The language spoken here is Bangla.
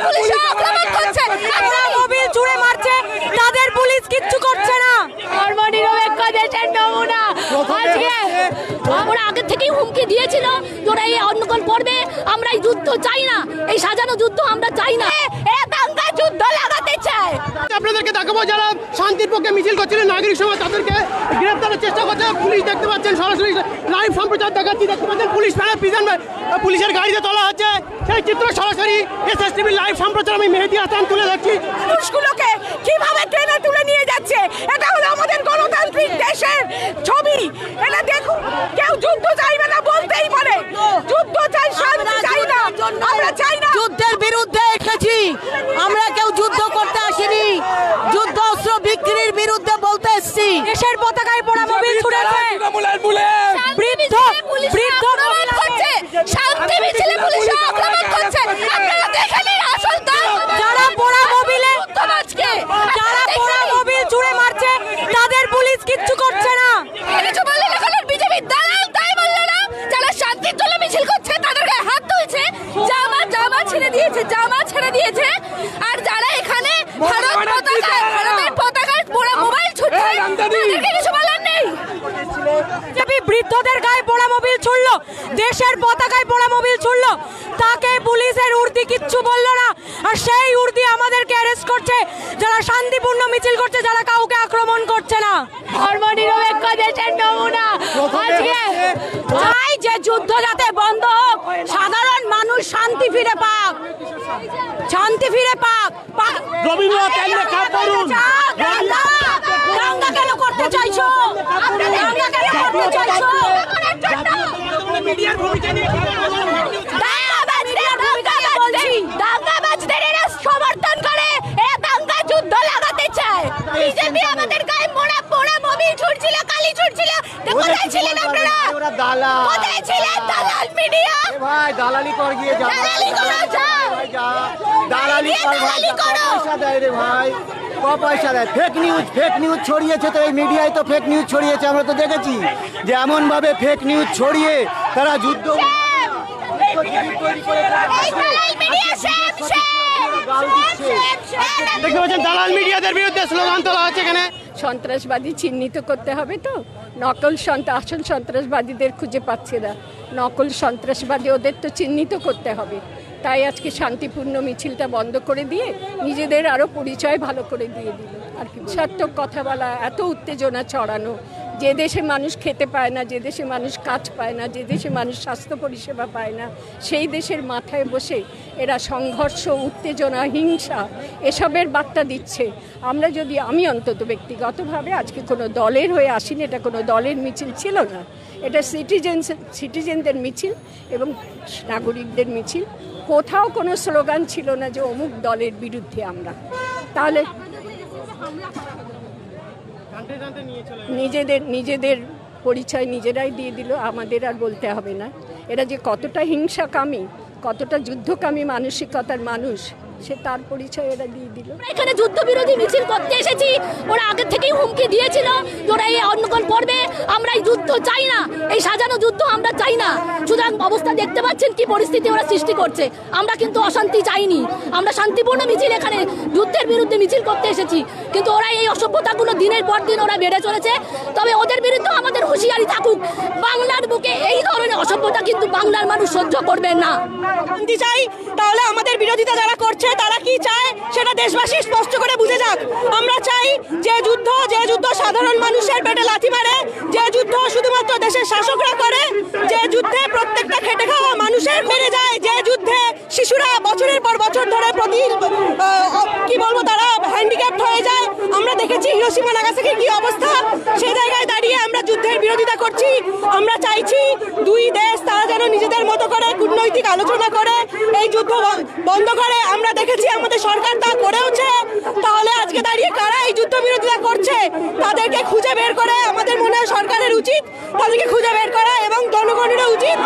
পুলিশরা আক্রমণ করছে, মোবিল ছুড়ে মারছে, তাদের পুলিশ কিচ্ছু করছে না। ধর্মনিরপেক্ষ দেশের নমুনা। আজকে আমরা আগে থেকেই হুমকি দিয়েছিল, তোরা এই অন্নকল করবে, আমরা এই যুদ্ধ চাই না, এই সাজানো যুদ্ধ আমরা চাই না, এরা দাঙ্গা যুদ্ধ লাগাতে চায়। আপনাদেরকে দেখাবো যারা শান্তির পক্ষে মিছিল করছিলেন নাগরিক সমাজ, তাদেরকে গ্রেফতারের চেষ্টা করছে পুলিশ। দেখতে পাচ্ছেন সরাসরি লাইভ সম্প্রচার দেখাচ্ছি, দেখতে পাচ্ছেন পুলিশ প্যানেল প্রিজন পুলিশের গাড়িতে তোলা হচ্ছে, সেই চিত্র সরাসরি এসএসটিভি লাইভ সম্প্রচার আমি মেহেদী হাসান তুলে ধরছি। মানুষগুলোকে কিভাবে ট্রেনে তুলে নিয়ে যাচ্ছে, এটা হলো আমাদের গণতান্ত্রিক দেশের ছবি। এটা দেখুন, কেউ যুদ্ধ চাইবে না বলতেই পারে, যুদ্ধ চাই, শান্তি চাই না, আমরা চাই না। যুদ্ধের বিরুদ্ধে এসেছি আমরা, কেউ যুদ্ধ করতে আসিনি, যুদ্ধ অস্ত্র বিক্রির বিরুদ্ধে বলতে এসেছি। দেশের পতাকায় পোড়া মোবিল ছুড়েছে, বৃদ্ধ আক্রমণ করছে, শান্তি মিছিলে পুলিশ আক্রমণ করছে। আপনারা দেখেন আসল দল যারা পোড়া মোবিলে, যারা পোড়া মোবিল ছুড়ে মারছে, তাদের পুলিশ কিচ্ছু করছে না। কিছু বললে এখন বিজেপি দালাল, তাই বললো না? যারা শান্তির জন্য মিছিল করছে তাদের গায়ে হাত তুলছে, জামা ছেড়ে দিয়েছে, জামা ছেড়ে দিয়েছে। আর যারা এখানে ভারতের পতাকায় পোড়া মোবাইল ছুটছে, তাদেরকে কিছু বলার নেই। বৃদ্ধদের গায়ে পোড়া মোবিল ছুড়লো, দেশের পতাকায় পোড়া মোবিল ছুড়লো, তাকে পুলিশের উর্দি কিচ্ছু বললো না। আর সেই উর্দি আমাদেরকে অ্যারেস্ট করছে, যারা শান্তিপূর্ণ মিছিল করছে, যারা কাউকে আক্রমণ করছে না। ধর্মনিরপেক্ষ দেশের নমুনা। আজকে চাই যে যুদ্ধ যাতে বন্ধ হোক, সাধারণ মানুষ শান্তি ফিরে পাক, শান্তি ফিরে পাক। দাঙ্গা কেন করতে চাইছো? দাঙ্গা কেন করতে চাইছো? দাঙ্গাবাজদের এরা সমর্থন করে, এরা দাঙ্গা যুদ্ধ লাগাতে চায়। বিজেপি আমাদের গায়ে পোড়া মোবিল ছুড়ছিল, কালি ছুড়ছিল, কোথায় ছিলেন আপনারা? কোথায় ছিলেন দালাল মিডিয়া? ভাই দালালি কর গিয়ে যা, দালালি করো, দালালি কর ভাই, পয়সা দেয় রে ভাই, পয়সা দেয়। ফেক নিউজ ছড়িয়েছে, তো এই মিডিয়ায় তো ফেক নিউজ ছড়িয়েছে, আমরা তো দেখেছি যে এমন ভাবে ফেক নিউজ ছড়িয়ে তারা যুদ্ধ দেখতে পাচ্ছেন দালাল মিডিয়াদের বিরুদ্ধে স্লোগান তোলা হচ্ছে। এখানে সন্ত্রাসবাদী চিহ্নিত করতে হবে, তো নকল আসল সন্ত্রাসবাদীদের খুঁজে পাচ্ছে না, নকল সন্ত্রাসবাদী ওদের তো চিহ্নিত করতে হবে। তাই আজকে শান্তিপূর্ণ মিছিলটা বন্ধ করে দিয়ে নিজেদের আরও পরিচয় ভালো করে দিয়ে দিল। আর কি সার্থক কথা বলা, এত উত্তেজনা ছড়ানো, যে দেশে মানুষ খেতে পায় না, যে দেশে মানুষ কাজ পায় না, যে দেশে মানুষ স্বাস্থ্য পরিষেবা পায় না, সেই দেশের মাথায় বসে এরা সংঘর্ষ, উত্তেজনা, হিংসা এসবের বার্তা দিচ্ছে। আমি অন্তত ব্যক্তিগতভাবে আজকে কোনো দলের হয়ে আসিনি, এটা কোনো দলের মিছিল ছিল না, এটা সিটিজেনদের মিছিল এবং নাগরিকদের মিছিল। কোথাও কোনো স্লোগান ছিল না যে অমুক দলের বিরুদ্ধে আমরা। তাহলে নিজেদের পরিচয় নিজেরাই দিয়ে দিল, আমাদের আর বলতে হবে না। এরা যে কতটা হিংসাকামী, কতটা যুদ্ধকামী মানসিকতার মানুষ, সে তার পরিচয় এরা দিয়ে দিল। এখানে যুদ্ধ বিরোধী মিছিল করতে এসেছি, ওরা আগে থেকেই হুমকি দিয়েছিল, তোরা এই অন্নকল করবে, আমরা এই যুদ্ধ চাই না, এই সাজানো যুদ্ধ আমরা চাই না। সুতরাং অবস্থা দেখতে পাচ্ছেন কি পরিস্থিতি ওরা সৃষ্টি করছে। আমরা কিন্তু অশান্তি চাইনি, আমরা শান্তিপূর্ণ মিছিল, এখানে যুদ্ধের বিরুদ্ধে মিছিল করতে এসেছি, কিন্তু ওরা এই অসভ্যতাগুলো দিনের পর দিন ওরা বেড়ে চলেছে। তবে ওদের বিরুদ্ধে আমাদের হুঁশিয়ারি থাকুক, বাংলার বুকে এই ধরনের অসভ্যতা কিন্তু বাংলার মানুষ সহ্য করবে না। শান্তি চাই, তাহলে আমাদের বিরোধিতা যারা করছে তারা কি চায় সেটা দেশবাসী স্পষ্ট করে বুঝে যাক। আমরা চাই যে যুদ্ধ সাধারণ মানুষের পেটে লাথি মারে, যে যুদ্ধ শুধুমাত্র দেশের শাসকরা করে, যে যুদ্ধে প্রত্যেকটা খেটে খাওয়া মানুষের মেরে যায়, যে যুদ্ধে শিশুরা বছরের পর বছর ধরে তারা হ্যান্ডিক্যাপ্ট হয়ে যায়। আমরা দেখেছি হিরোশিমা নাগাসাকির কি অবস্থা, সে জায়গায় দাঁড়িয়ে আমরা যুদ্ধের বিরোধিতা করছি। আমরা চাইছি দুই দেশ তারা যেন নিজেদের মতো করে কূটনৈতিক আলোচনা করে এই যুদ্ধ বন্ধ করে। আমরা দেখেছি আমাদের সরকার তা করেওছে। তাহলে আজকে দাঁড়িয়ে কারা এই যুদ্ধ বিরোধিতা করছে তাদেরকে খুঁজে বের করে, আমাদের মনে হয় সরকারের উচিত তাদেরকে খুঁজে বের করা এবং জনগণেরও উচিত